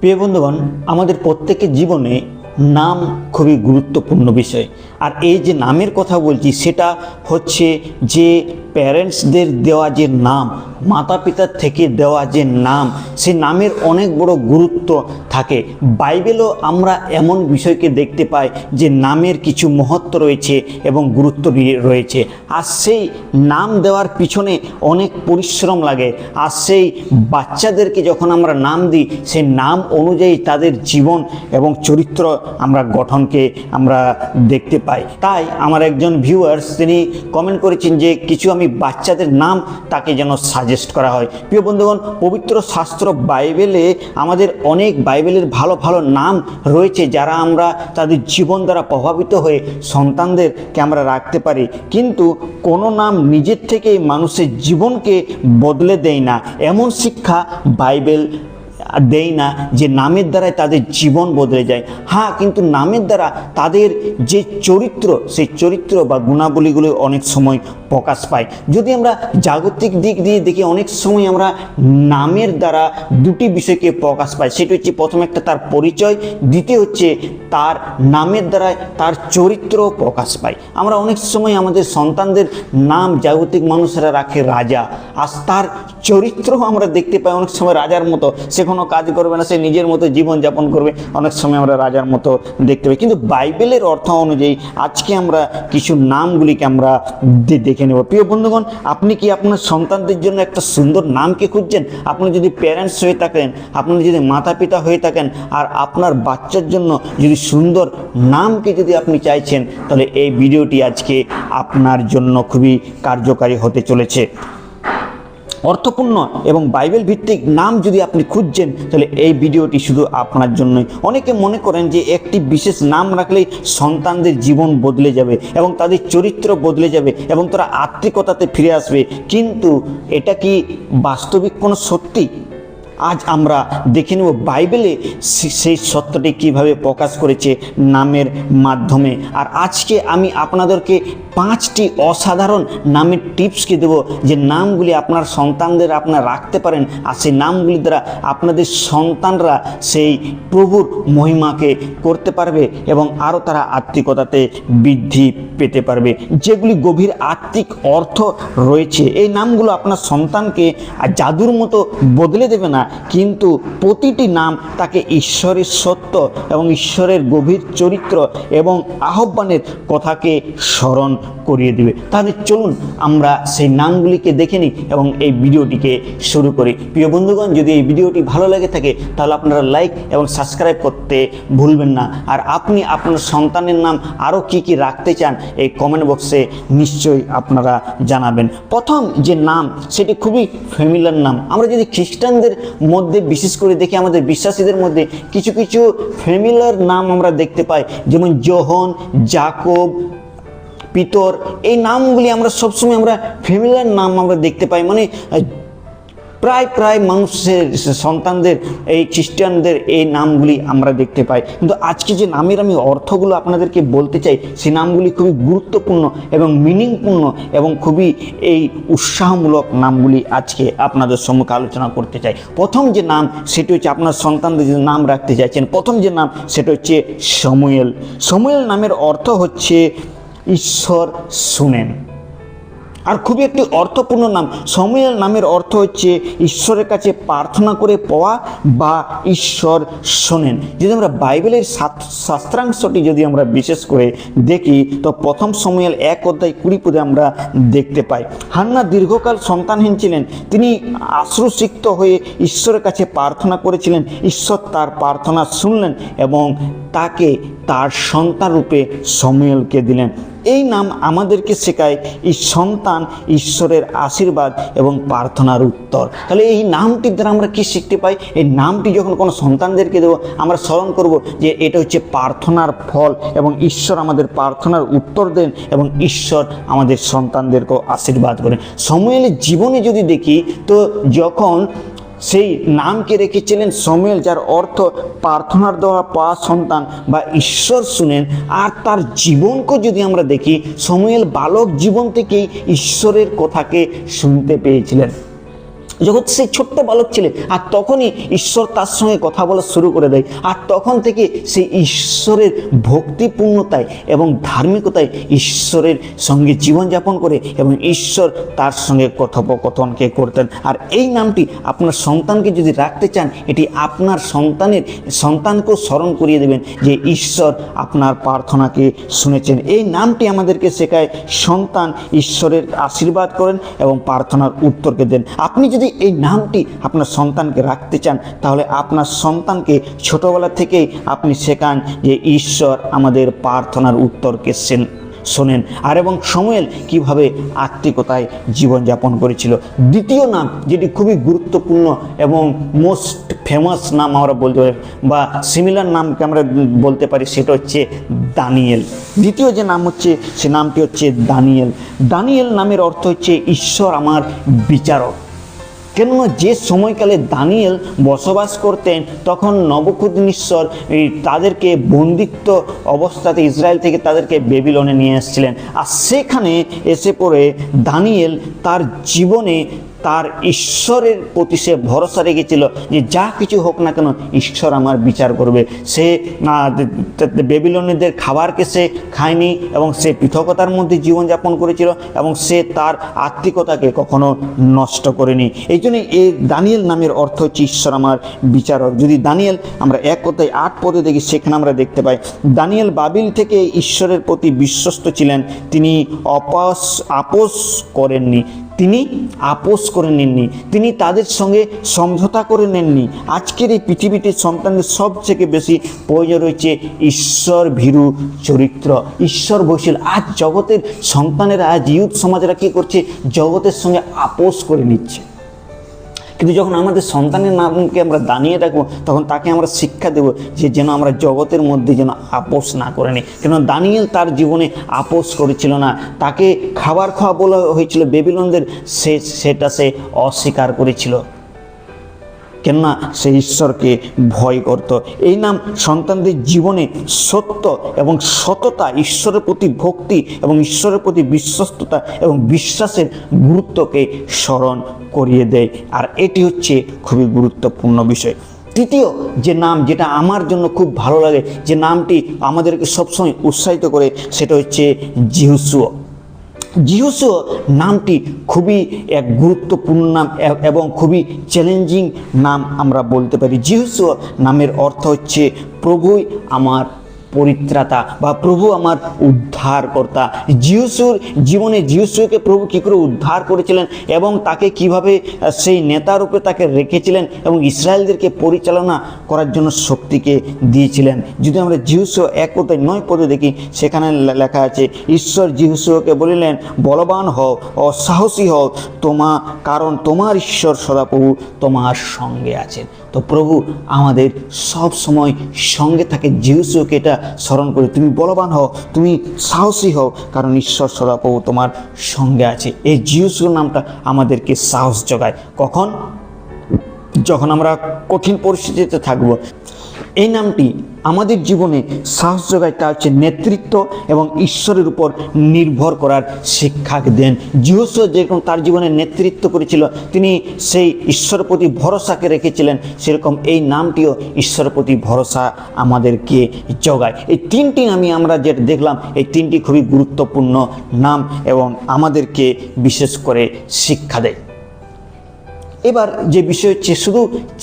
প্রিয় বন্ধুগণ, আমাদের প্রত্যেকের জীবনে নাম খুবই গুরুত্বপূর্ণ বিষয়। আর এই যে নামের কথা বলছি সেটা হচ্ছে যে প্যারেন্টসদের দেওয়া যে নাম, মাতা পিতার থেকে দেওয়া যে নাম, সেই নামের অনেক বড় গুরুত্ব থাকে। বাইবেলও আমরা এমন বিষয়কে দেখতে পাই যে নামের কিছু মহত্ব রয়েছে এবং গুরুত্ব রয়েছে। আর সেই নাম দেওয়ার পিছনে অনেক পরিশ্রম লাগে। আর সেই বাচ্চাদেরকে যখন আমরা নাম দিই, সেই নাম অনুযায়ী তাদের জীবন এবং চরিত্র আমরা গঠনকে আমরা দেখতে পাই। তাই আমার একজন ভিউয়ার্স তিনি কমেন্ট করেছেন যে কিছু আমি বাচ্চাদের নাম তাকে যেন সাজেস্ট করা হয়। প্রিয় বন্ধুগণ, পবিত্র শাস্ত্র বাইবেলে আমাদের অনেক বাইবেলের ভালো ভালো নাম রয়েছে যারা আমরা তাদের জীবন দ্বারা প্রভাবিত হয়ে সন্তানদেরকে আমরা রাখতে পারি। কিন্তু কোনো নাম নিজের থেকেই মানুষের জীবনকে বদলে দেয় না, এমন শিক্ষা বাইবেল দেয় না যে নামের দ্বারাই তাদের জীবন বদলে যায়। হ্যাঁ, কিন্তু নামের দ্বারা তাদের যে চরিত্র, সেই চরিত্র বা গুণাবলীগুলো অনেক সময় প্রকাশ পায়। যদি আমরা জাগতিক দিক দিয়ে দেখি, অনেক সময় আমরা নামের দ্বারা দুটি বিষয়কে প্রকাশ পাই। সেটি হচ্ছে প্রথম একটা তার পরিচয়, দ্বিতীয় হচ্ছে তার নামের দ্বারা তার চরিত্র প্রকাশ পায়। আমরা অনেক সময় আমাদের সন্তানদের নাম জাগতিক মানুষেরা রাখে রাজা, আর তার চরিত্র আমরা দেখতে পাই অনেক সময় রাজার মতো। সে কোনো কাজ করবে না, সে নিজের মতো জীবনযাপন করবে, অনেক সময় আমরা রাজার মতো দেখতে পাই। কিন্তু বাইবেলের অর্থ অনুযায়ী আজকে আমরা কিছু নামগুলিকে আমরা দেখে নেব। প্রিয় বন্ধুগণ, আপনি কি আপনার সন্তানদের জন্য একটা সুন্দর নামকে খুঁজছেন? আপনি যদি প্যারেন্টস হয়ে থাকেন, আপনি যদি মাতা পিতা হয়ে থাকেন, আর আপনার বাচ্চার জন্য যদি সুন্দর নামকে যদি আপনি চাইছেন, তাহলে এই ভিডিওটি আজকে আপনার জন্য খুবই কার্যকারী হতে চলেছে। অর্থপূর্ণ এবং বাইবেল ভিত্তিক নাম যদি আপনি খুঁজছেন, তাহলে এই ভিডিওটি শুধু আপনার জন্যই। অনেকে মনে করেন যে একটি বিশেষ নাম রাখলেই সন্তানদের জীবন বদলে যাবে এবং তাদের চরিত্র বদলে যাবে এবং তারা আত্মিকতাতে ফিরে আসবে। কিন্তু এটা কি বাস্তবিক কোনো সত্যি? আজ আমরা দেখে নেব বাইবেলে সেই সত্যটি কীভাবে প্রকাশ করেছে নামের মাধ্যমে। আর আজকে আমি আপনাদেরকে 5টি অসাধারণ নামের টিপসকে দেব, যে নামগুলি আপনার সন্তানদের আপনারা রাখতে পারেন, আর সেই নামগুলি দ্বারা আপনাদের সন্তানরা সেই প্রভুর মহিমাকে করতে পারবে এবং আরও তারা আত্মিকতাতে বৃদ্ধি পেতে পারবে। যেগুলি গভীর আত্মিক অর্থ রয়েছে, এই নামগুলো আপনার সন্তানকে জাদুর মতো বদলে দেবে না, কিন্তু প্রতিটি নাম তাকে ঈশ্বরের সত্য এবং ঈশ্বরের গভীর চরিত্র এবং আহ্বানের কথাকে স্মরণ করিয়ে দেবে। তাহলে চলুন আমরা সেই নামগুলিকে দেখে নিই এবং এই ভিডিওটিকে শুরু করি। প্রিয় বন্ধুগণ, যদি এই ভিডিওটি ভালো লাগে থাকে তাহলে আপনারা লাইক এবং সাবস্ক্রাইব করতে ভুলবেন না। আর আপনি আপনার সন্তানের নাম আরও কি কি রাখতে চান, এই কমেন্ট বক্সে নিশ্চয়ই আপনারা জানাবেন। প্রথম যে নাম, সেটি খুবই ফ্যামিলিয়ার নাম। আমরা যদি খ্রিস্টানদের মধ্যে বিশেষ করে দেখি, আমাদের বিশ্বাসীদের মধ্যে কিছু কিছু ফ্যামিলিয়ার নাম আমরা দেখতে পাই, যেমন যোহন, জাকব, পিতর। এই নামগুলি আমরা সবসময় আমরা ফ্যামিলিয়ার নাম আমরা দেখতে পাই। মানে প্রায় মানুষের সন্তানদের, এই খ্রিস্টানদের এই নামগুলি আমরা দেখতে পাই। কিন্তু আজকে যে নামের আমি অর্থগুলো আপনাদেরকে বলতে চাই, সেই নামগুলি খুবই গুরুত্বপূর্ণ এবং মিনিংপূর্ণ এবং খুবই এই উৎসাহমূলক নামগুলি আজকে আপনাদের সম্মুখে আলোচনা করতে চাই। প্রথম যে নাম, সেটি হচ্ছে আপনার সন্তানদের যে নাম রাখতে চাইছেন, প্রথম যে নাম সেটা হচ্ছে শমূয়েল। শমূয়েল নামের অর্থ হচ্ছে ঈশ্বর শুনেন। আর খুবই একটি অর্থপূর্ণ নাম। শমূয়েল নামের অর্থ হচ্ছে ঈশ্বরের কাছে প্রার্থনা করে পাওয়া বা ঈশ্বর শোনেন। যদি আমরা বাইবেলের শাস্ত্রাংশটি যদি আমরা বিশেষ করে দেখি, তো প্রথম শমূয়েল 1:20 আমরা দেখতে পাই, হান্না দীর্ঘকাল সন্তানহীন ছিলেন। তিনি আশ্রুসিক্ত হয়ে ঈশ্বরের কাছে প্রার্থনা করেছিলেন। ঈশ্বর তার প্রার্থনা শুনলেন এবং তাকে তার সন্তান রূপে শমূয়েলকে দিলেন। এই নাম আমাদেরকে শেখায় এই সন্তান ঈশ্বরের আশীর্বাদ এবং প্রার্থনার উত্তর। তাহলে এই নামটির দ্বারা আমরা কি শিখতে পাই? এই নামটি যখন কোনো সন্তানদেরকে দেবো, আমরা স্মরণ করব যে এটা হচ্ছে প্রার্থনার ফল এবং ঈশ্বর আমাদের প্রার্থনার উত্তর দেন এবং ঈশ্বর আমাদের সন্তানদেরকেও আশীর্বাদ করেন। শমূয়েলের জীবনে যদি দেখি, তো যখন সেই নামকে রেখেছিলেন শমূয়েল, যার অর্থ প্রার্থনার দ্বারা পাওয়া সন্তান বা ঈশ্বর শুনেন। আর তার জীবনকে যদি আমরা দেখি, শমূয়েল বালক জীবন থেকেই ঈশ্বরের কথাকে শুনতে পেয়েছিলেন। যখন সেই ছোট্ট বালক ছিলেন, আর তখনই ঈশ্বর তার সঙ্গে কথা বলা শুরু করে দেয়, আর তখন থেকে সেই ঈশ্বরের ভক্তিপূর্ণতায় এবং ধার্মিকতায় ঈশ্বরের সঙ্গে জীবনযাপন করে এবং ঈশ্বর তার সঙ্গে কথোপকথনকে করতেন। আর এই নামটি আপনার সন্তানকে যদি রাখতে চান, এটি আপনার সন্তানকেও স্মরণ করিয়ে দেবেন যে ঈশ্বর আপনার প্রার্থনাকে শুনেছেন। এই নামটি আমাদেরকে শেখায় সন্তান ঈশ্বরের আশীর্বাদ করেন এবং প্রার্থনার উত্তরকে দেন। আপনি যদি এই নামটি আপনার সন্তানকে রাখতে চান, তাহলে আপনার সন্তানকে ছোটবেলা থেকেই আপনি শেখান যে ঈশ্বর আমাদের প্রার্থনার উত্তরকে শোনেন। আর এবং শমূয়েল কীভাবে আত্মিকতায় জীবনযাপন করেছিল। দ্বিতীয় নাম যেটি খুবই গুরুত্বপূর্ণ এবং মোস্ট ফেমাস নাম আমরা বলতে পারি বা সিমিলার নামকে আমরা বলতে পারি, সেটা হচ্ছে দানিয়েল। দ্বিতীয় যে নাম হচ্ছে সে নামটি হচ্ছে দানিয়েল। দানিয়েল নামের অর্থ হচ্ছে ঈশ্বর আমার বিচারক। কেননা যে সময়কালে দানিয়েল বসবাস করতেন, তখন নবুকদনেসর তাদেরকে বন্দিত্ব অবস্থাতে ইসরায়েল থেকে তাদেরকে বেবিলনে নিয়ে এসেছিলেন। আর সেখানে এসে পড়ে দানিয়েল তার জীবনে তার ঈশ্বরের প্রতি সে ভরসা রেখেছিল যে যা কিছু হোক না কেন ঈশ্বর আমার বিচার করবে। সে বেবিলনীয়দের খাবারকে সে খায়নি এবং সে পৃথকতার মধ্যে জীবনযাপন করেছিল এবং সে তার আত্মিকতাকে কখনো নষ্ট করেনি। এই জন্য এই দানিয়েল নামের অর্থ হচ্ছে ঈশ্বর আমার বিচারক। যদি দানিয়েল আমরা 1 কথায় 8 পদে দেখি, সেখানে আমরা দেখতে পাই দানিয়েল বাবিল থেকে ঈশ্বরের প্রতি বিশ্বস্ত ছিলেন। তিনি আপোস করেননি। তিনি আপোস করে নেননি, তিনি তাদের সঙ্গে সমঝোতা করে নেননি। আজকের এই পৃথিবীতে সন্তানদের সবথেকে বেশি প্রয়োজন রয়েছে ঈশ্বর ভীরু চরিত্র, ঈশ্বর বৈশীল। আজ জগতের সন্তানেরা, আজ ইউথ সমাজেরা কী করছে, জগতের সঙ্গে আপোস করে নিচ্ছে। কিন্তু যখন আমাদের সন্তানের নামকে আমরা দানিয়ে রাখবো, তখন তাকে আমরা শিক্ষা দেব যে যেন আমরা জগতের মধ্যে যেন আপোস না করে নিই। কেন দানিয়েল তার জীবনে আপোস করেছিল না। তাকে খাবার খাওয়া বলা হয়েছিল বেবিলনদের, সেটা সে অস্বীকার করেছিল, কেননা সে ঈশ্বরকে ভয় করত। এই নাম সন্তানদের জীবনে সত্য এবং সততা, ঈশ্বরের প্রতি ভক্তি এবং ঈশ্বরের প্রতি বিশ্বস্ততা এবং বিশ্বাসের গুরুত্বকে স্মরণ করিয়ে দেয়। আর এটি হচ্ছে খুবই গুরুত্বপূর্ণ বিষয়। তৃতীয় যে নাম, যেটা আমার জন্য খুব ভালো লাগে, যে নামটি আমাদেরকে সবসময় উৎসাহিত করে, সেটা হচ্ছে যিহোশূয়া। যিহোশূয়া নামটি খুবই এক গুরুত্বপূর্ণ নাম এবং খুবই চ্যালেঞ্জিং নাম আমরা বলতে পারি। যিহোশূয়া নামের অর্থ হচ্ছে প্রভুই আমার পরিত্রাতা বা প্রভু আমার উদ্ধারকর্তা। যিহোশূর জীবনে যিহোশূকে প্রভু কী করে উদ্ধার করেছিলেন এবং তাকে কিভাবে সেই নেতারূপে তাকে রেখেছিলেন এবং ইসরায়েলদেরকে পরিচালনা করার জন্য শক্তিকে দিয়েছিলেন। যদি আমরা যিহোশূয়া 1 কথায় 9 পদে দেখি, সেখানে লেখা আছে, ঈশ্বর যিহোশূকে বলিলেন, বলবান হও ও সাহসী হও, কারণ তোমার ঈশ্বর সদাপ্রভু তোমার সঙ্গে আছেন। তো প্রভু আমাদের সব সময় সঙ্গে থাকে। যিহোশূকে এটা স্মরণ করে, তুমি বলবান হও, তুমি সাহসী হও, কারণ ঈশ্বর সদাপ্রভু তোমার সঙ্গে আছে। এই যিহোশূর নামটা আমাদেরকে সাহস যোগায়। কখন? যখন আমরা কঠিন পরিস্থিতিতে থাকব। এই নামটি আমাদের জীবনে সাহস যোগায়, তা হচ্ছে নেতৃত্ব এবং ঈশ্বরের উপর নির্ভর করার শিক্ষা দেন। যিহোশূয়া যেরকম তার জীবনে নেতৃত্ব করেছিল, তিনি সেই ঈশ্বরের প্রতি ভরসাকে রেখেছিলেন, সেরকম এই নামটিও ঈশ্বরের প্রতি ভরসা আমাদেরকে যোগায়। এই 3টি নামই আমরা যেটা দেখলাম, এই 3টি খুবই গুরুত্বপূর্ণ নাম এবং আমাদেরকে বিশেষ করে শিক্ষা দেয়। এবার যে বিষয় হচ্ছে, শুধু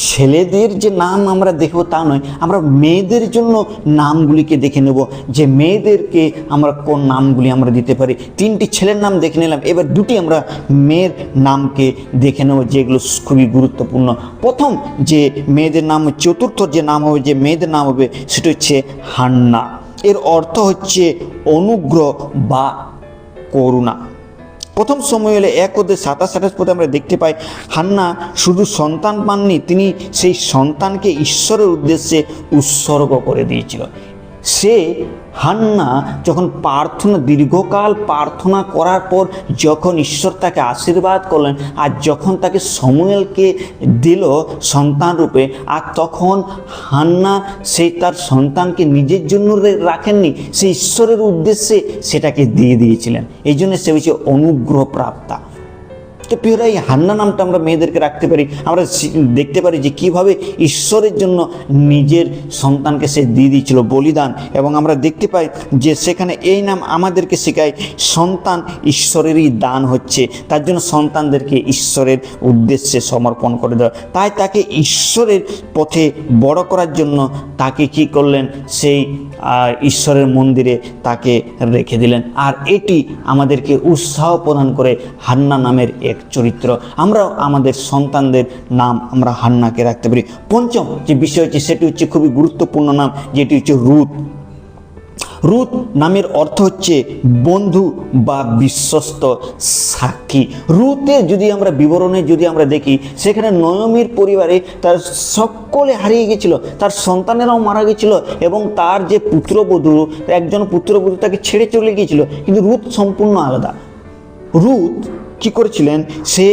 ছেলেদের যে নাম আমরা দেখব তা নয়, আমরা মেয়েদের জন্য নামগুলিকে দেখে নেব যে মেয়েদেরকে আমরা কোন নামগুলি আমরা দিতে পারি। 3টি ছেলের নাম দেখে নিলাম, এবার 2টি আমরা মেয়ের নামকে দেখে নেব যেগুলো খুবই গুরুত্বপূর্ণ। প্রথম যে মেয়েদের নাম, চতুর্থ যে নাম হবে, যে মেয়েদের নাম হবে, সেটা হচ্ছে হান্না। এর অর্থ হচ্ছে অনুগ্রহ বা করুণা। প্রথম সমুয়েলে 1:27 পদে আমরা দেখতে পাই, হান্না শুধু সন্তান পাননি, তিনি সেই সন্তানকে ঈশ্বরের উদ্দেশ্যে উৎসর্গ করে দিয়েছিল। সে হান্না যখন দীর্ঘকাল প্রার্থনা করার পর যখন ঈশ্বর তাকে আশীর্বাদ করলেন, আর যখন তাকে সমুয়েলকে দিল সন্তান রূপে, আর তখন হান্না সেই তার সন্তানকে নিজের জন্য রাখেননি, সে ঈশ্বরের উদ্দেশ্যে সেটাকে দিয়ে দিয়েছিলেন। এই জন্য সে হচ্ছে অনুগ্রহ প্রাপ্তা। তো প্রিয়রা, এই হান্না নামটা আমরা মেয়েদেরকে রাখতে পারি। আমরা দেখতে পারি যে কিভাবে ঈশ্বরের জন্য নিজের সন্তানকে সে দিয়ে দিয়েছিল বলিদান, এবং আমরা দেখতে পাই যে সেখানে এই নাম আমাদেরকে শেখায় সন্তান ঈশ্বরেরই দান হচ্ছে, তার জন্য সন্তানদেরকে ঈশ্বরের উদ্দেশ্যে সমর্পণ করে দেওয়া। তাই তাকে ঈশ্বরের পথে বড় করার জন্য তাকে কি করলেন, সেই ঈশ্বরের মন্দিরে তাকে রেখে দিলেন। আর এটি আমাদেরকে উৎসাহ প্রদান করে হান্না নামের এক চরিত্র। আমরাও আমাদের সন্তানদের নাম আমরা হান্নাকে রাখতে পারি। পঞ্চম যে বিষয় হচ্ছে সেটি হচ্ছে খুবই গুরুত্বপূর্ণ নাম, যেটি হচ্ছে রুথ। রুথ নামের অর্থ হচ্ছে বন্ধু বা বিশ্বস্ত সাক্ষী। রুথের যদি আমরা বিবরণে যদি আমরা দেখি, সেখানে নয়মির পরিবারে তার সকলে হারিয়ে গেছিল, তার সন্তানেরাও মারা গেছিল, এবং তার যে পুত্রবধূ, একজন পুত্রবধূ তাকে ছেড়ে চলে গিয়েছিল। কিন্তু রুথ সম্পূর্ণ আলাদা। রুথ কি করেছিলেন, সে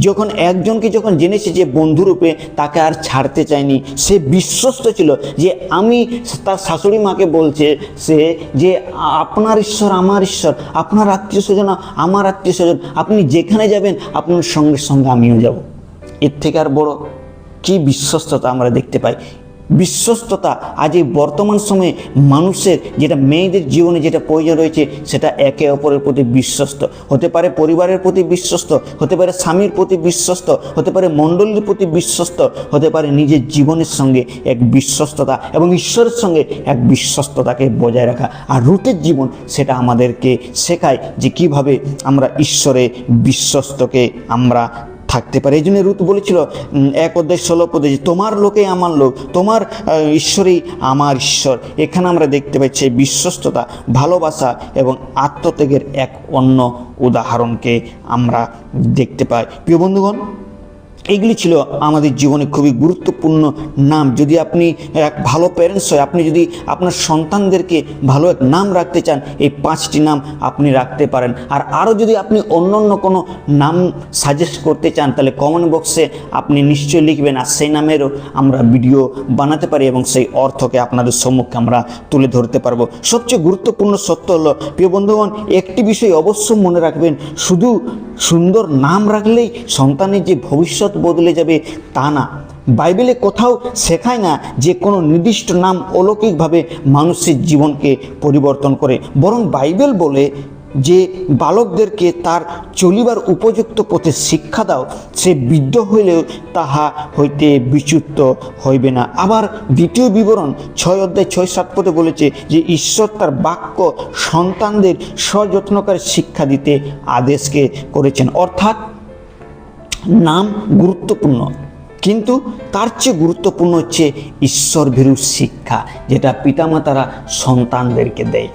যখন একজনকে যখন জেনেছে যে বন্ধুরূপে, তাকে আর ছাড়তে চায়নি। সে বিশ্বস্ত ছিল যে আমি, তার শাশুড়ি মাকে বলছে সে যে আপনার ঈশ্বর আমার ঈশ্বর, আপনার আত্মীয় স্বজন আমার আত্মীয় স্বজন, আপনি যেখানে যাবেন আপনার সঙ্গে সঙ্গে আমিও যাব। এর থেকে আর বড় কি বিশ্বস্ততা আমরা দেখতে পাই। বিশ্বস্ততা আজ এই বর্তমান সময়ে মানুষের, যেটা মেয়েদের জীবনে যেটা প্রয়োজন রয়েছে, সেটা একে অপরের প্রতি বিশ্বস্ত হতে পারে, পরিবারের প্রতি বিশ্বস্ত হতে পারে, স্বামীর প্রতি বিশ্বস্ত হতে পারে, মণ্ডলীর প্রতি বিশ্বস্ত হতে পারে, নিজের জীবনের সঙ্গে এক বিশ্বস্ততা এবং ঈশ্বরের সঙ্গে এক বিশ্বস্ততাকে বজায় রাখা। আর রুথের জীবন সেটা আমাদেরকে শেখায় যে কিভাবে আমরা ঈশ্বরে বিশ্বস্তকে আমরা থাকতে পারে। এই জন্য রুথ বলেছিল 1 অধ্যায় 16 পদে যে তোমার লোকে আমার লোক, তোমার ঈশ্বরই আমার ঈশ্বর। এখানে আমরা দেখতে পাচ্ছি বিশ্বস্ততা, ভালোবাসা এবং আত্মত্যাগের এক অন্য উদাহরণকে আমরা দেখতে পাই। প্রিয় বন্ধুগণ, এইগুলি ছিল আমাদের জীবনে খুবই গুরুত্বপূর্ণ নাম। যদি আপনি এক ভালো প্যারেন্টস হয়, আপনি যদি আপনার সন্তানদেরকে ভালো এক নাম রাখতে চান, এই 5টি নাম আপনি রাখতে পারেন। আর আরও যদি আপনি অন্য অন্য কোনো নাম সাজেস্ট করতে চান, তাহলে কমেন্ট বক্সে আপনি নিশ্চয়ই লিখবেন, আর সেই নামেরও আমরা ভিডিও বানাতে পারি এবং সেই অর্থকে আপনাদের সম্মুখে আমরা তুলে ধরতে পারবো। সবচেয়ে গুরুত্বপূর্ণ সত্য হলো, প্রিয় বন্ধুগণ, একটি বিষয় অবশ্যই মনে রাখবেন, শুধু সুন্দর নাম রাখলেই সন্তানের যে ভবিষ্যৎ বদলে যাবে তা না। বাইবেলে কোথাও শেখায় না যে কোনো নির্দিষ্ট নাম অলৌকিকভাবে মানুষের জীবনকে পরিবর্তন করে, বরং বাইবেল বলে যে বালকদেরকে তার চলিবার উপযুক্ত পথে শিক্ষা দাও, সে বৃদ্ধ হইলেও তাহা হইতে বিচ্যুত হইবে না। আবার দ্বিতীয় বিবরণ 6 অধ্যায় 6-7 পদে বলেছে যে ঈশ্বর তার বাক্য সন্তানদের সযত্নকারে শিক্ষা দিতে আদেশকে করেছেন। অর্থাৎ নাম গুরুত্বপূর্ণ, কিন্তু তার চেয়ে গুরুত্বপূর্ণ হচ্ছে ঈশ্বরভীরু শিক্ষা, যেটা পিতামাতারা সন্তানদেরকে দেয়।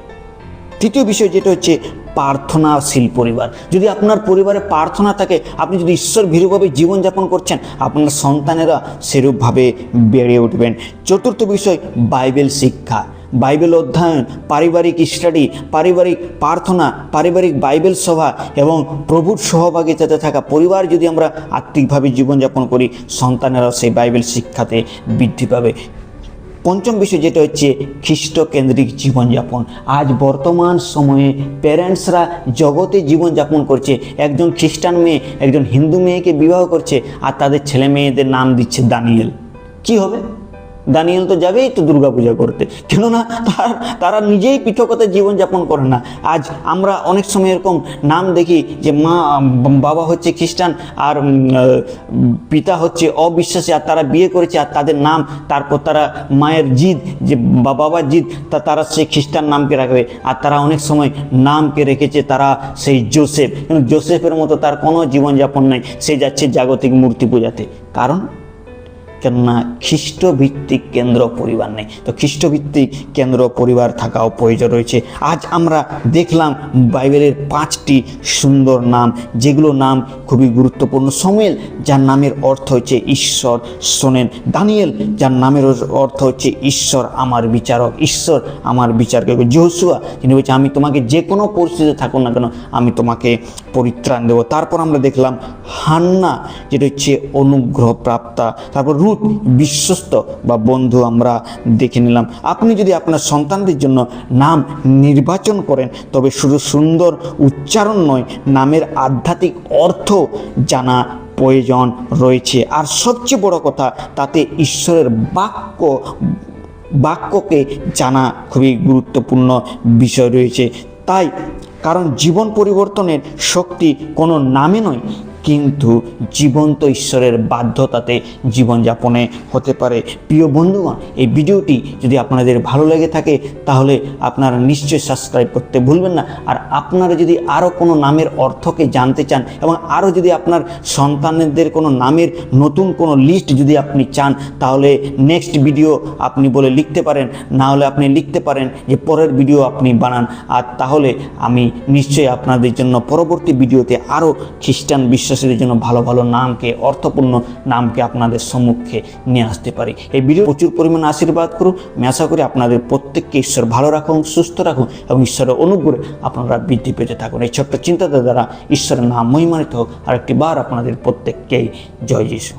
তৃতীয় বিষয় যেটা হচ্ছে প্রার্থনাশীল পরিবার। যদি আপনার পরিবারে প্রার্থনা থাকে, আপনি যদি ঈশ্বর ভীরুভাবে জীবনযাপন করছেন, আপনার সন্তানেরা সেরূপভাবে বেড়ে উঠবেন। চতুর্থ বিষয় বাইবেল শিক্ষা, বাইবেল অধ্যয়ন, পারিবারিক স্টাডি, পারিবারিক প্রার্থনা, পারিবারিক বাইবেল সভা এবং প্রভুর সহভাগিতাতে থাকা পরিবার যদি আমরা আত্মিকভাবে জীবনযাপন করি, সন্তানেরাও সেই বাইবেল শিক্ষাতে বৃদ্ধি পাবে। পঞ্চম বিষয় যেটা হচ্ছে খ্রিস্টকেন্দ্রিক জীবনযাপন। আজ বর্তমান সময়ে প্যারেন্টসরা জগতে জীবনযাপন করছে। একজন খ্রিস্টান মেয়ে একজন হিন্দু মেয়েকে বিবাহ করছে, আর তাদের ছেলে মেয়েদের নাম দিচ্ছে দানিয়েল। কি হবে? দানিয়েল তো যাবেই তো দুর্গাপূজা করতে, কেননা তারা নিজেই পৃথকতায় জীবনযাপন করে না। আজ আমরা অনেক সময় এরকম নাম দেখি যে বাবা হচ্ছে খ্রিস্টান আর পিতা হচ্ছে অবিশ্বাসী, আর তারা বিয়ে করেছে, আর তাদের নাম তারপর তারা মায়ের জিদ যে বাবার জিদ, তারা সেই খ্রিস্টান নামকে রাখবে। আর তারা অনেক সময় নামকে রেখেছে তারা সেই জোসেফ, কিন্তু জোসেফের মতো তার কোনো জীবনযাপন নেই, সে যাচ্ছে জাগতিক মূর্তি পূজাতে। কারণ কেননা খ্রিস্টভিত্তিক কেন্দ্র পরিবার নেই। তো খ্রিস্টভিত্তিক কেন্দ্র পরিবার থাকাও প্রয়োজন রয়েছে। আজ আমরা দেখলাম বাইবেলের 5টি সুন্দর নাম, যেগুলো নাম খুবই গুরুত্বপূর্ণ। শমূয়েল, যার নামের অর্থ হচ্ছে ঈশ্বর শোনেন। দানিয়েল, যার নামের অর্থ হচ্ছে ঈশ্বর আমার বিচারক, ঈশ্বর আমার বিচারক। যহোশুয়া, তিনি বলছে আমি তোমাকে যে কোনো পরিস্থিতিতে থাকুন না কেন আমি তোমাকে পরিত্রাণ দেব। তারপর আমরা দেখলাম হান্না, যেটা হচ্ছে অনুগ্রহ প্রাপ্তা। তারপর রুথ, নিখুঁত বিশ্বস্ত বা বন্ধু আমরা দেখে নিলাম। আপনি যদি আপনার সন্তানদের জন্য নাম নির্বাচন করেন তবে শুধু সুন্দর উচ্চারণ নয়, নামের আধ্যাত্মিক অর্থ জানা প্রয়োজন রয়েছে। আর সবচেয়ে বড় কথা, তাতে ঈশ্বরের বাক্যকে জানা খুবই গুরুত্বপূর্ণ বিষয় রয়েছে। তাই কারণ জীবন পরিবর্তনের শক্তি কোনো নামে নয়, কিন্তু জীবন্ত ঈশ্বরের বাধ্যতাতে জীবনযাপনে হতে পারে। প্রিয় বন্ধুগণ, এই ভিডিওটি যদি আপনাদের ভালো লেগে থাকে তাহলে আপনারা নিশ্চয়ই সাবস্ক্রাইব করতে ভুলবেন না। আর আপনারা যদি আরও কোনো নামের অর্থকে জানতে চান এবং আরও যদি আপনার সন্তানদের কোনো নামের নতুন কোনো লিস্ট যদি আপনি চান, তাহলে নেক্সট ভিডিও আপনি বলে লিখতে পারেন, না হলে আপনি লিখতে পারেন যে পরের ভিডিও আপনি বানান। আর তাহলে আমি নিশ্চয়ই আপনাদের জন্য পরবর্তী ভিডিওতে আরও খ্রিস্টান বিশ্বাসীদের জন্য ভালো ভালো নামকে, অর্থপূর্ণ নামকে আপনাদের সম্মুখে নিয়ে আসতে পারি। এই ভিডিও প্রচুর পরিমাণে আশীর্বাদ করুন। আমি আশা করি আপনাদের প্রত্যেককে ঈশ্বর ভালো রাখুন, সুস্থ রাখুন এবং ঈশ্বরের অনুগ্রহে আপনারা বৃদ্ধি পেতে থাকুন। এই ছোট্ট চিন্তাধারা দ্বারা ঈশ্বরের নাম মহিমান্বিত হোক। আরেকটি বার আপনাদের প্রত্যেককেই জয় যিশু।